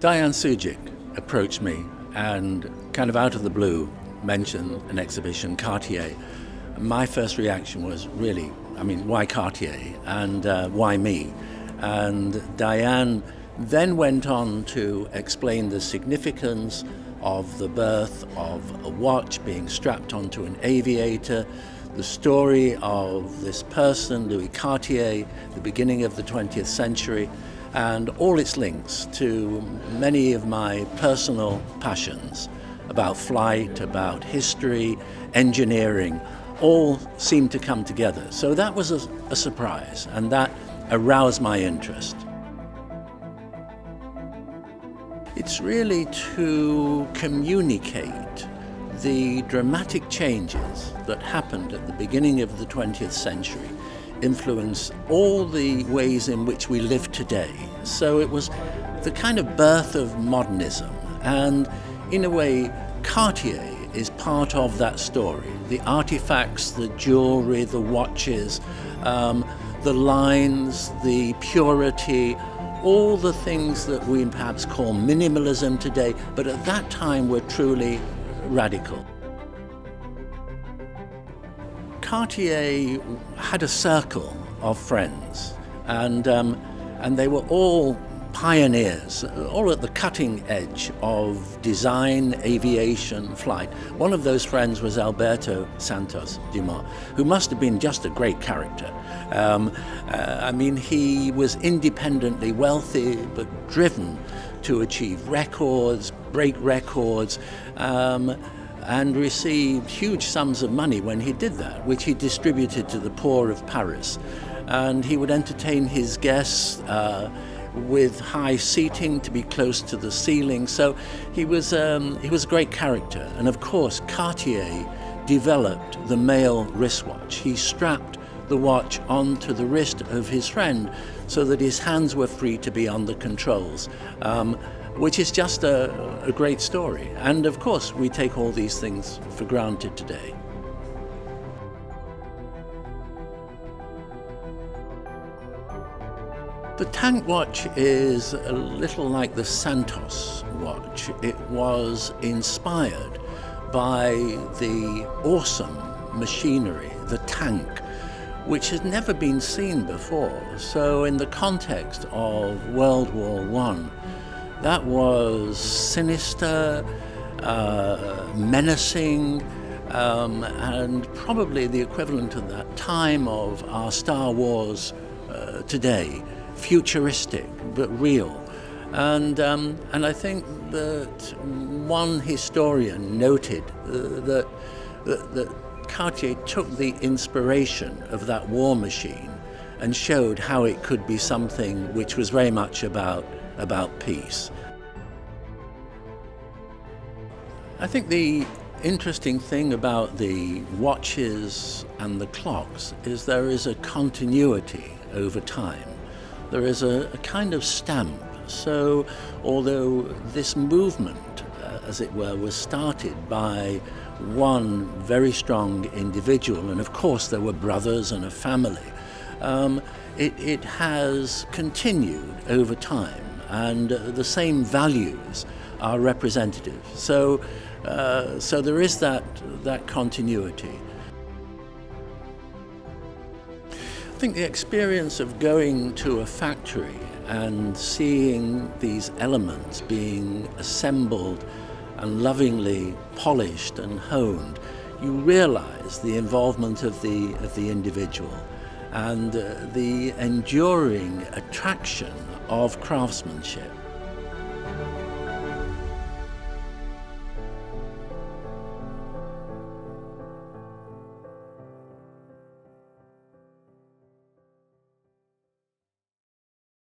Diane Sujic approached me and kind of out of the blue mentioned an exhibition, Cartier. My first reaction was really, why Cartier and why me? And Diane then went on to explain the significance of the birth of a watch being strapped onto an aviator, the story of this person, Louis Cartier, the beginning of the 20th century, and all its links to many of my personal passions about flight, about history, engineering, all seemed to come together. So that was a surprise, and that aroused my interest. It's really to communicate the dramatic changes that happened at the beginning of the 20th century, influence all the ways in which we live today. So it was the kind of birth of modernism, and in a way Cartier is part of that story. The artifacts, the jewelry, the watches, the lines, the purity, all the things that we perhaps call minimalism today, but at that time were truly radical. Cartier had a circle of friends, and they were all pioneers, all at the cutting edge of design, aviation, flight. One of those friends was Alberto Santos Dumont, who must have been just a great character. He was independently wealthy, but driven to achieve records, break records, and received huge sums of money when he did that, which he distributed to the poor of Paris. And he would entertain his guests with high seating to be close to the ceiling. So he was a great character. And of course, Cartier developed the male wristwatch. He strapped the watch onto the wrist of his friend so that his hands were free to be on the controls, which is just a great story. And of course, we take all these things for granted today. The tank watch is a little like the Santos watch. It was inspired by the awesome machinery, the tank, which had never been seen before. So in the context of World War I, that was sinister, menacing, and probably the equivalent at that time of our Star Wars today. Futuristic but real, and I think that one historian noted that Cartier took the inspiration of that war machine and showed how it could be something which was very much about peace. I think the interesting thing about the watches and the clocks is there is a continuity over time. There is a kind of stamp. So although this movement, as it were, was started by one very strong individual, and of course there were brothers and a family, it has continued over time, and the same values are representative. So there is that continuity. I think the experience of going to a factory and seeing these elements being assembled and lovingly polished and honed, you realize the involvement of the individual and the enduring attraction of craftsmanship.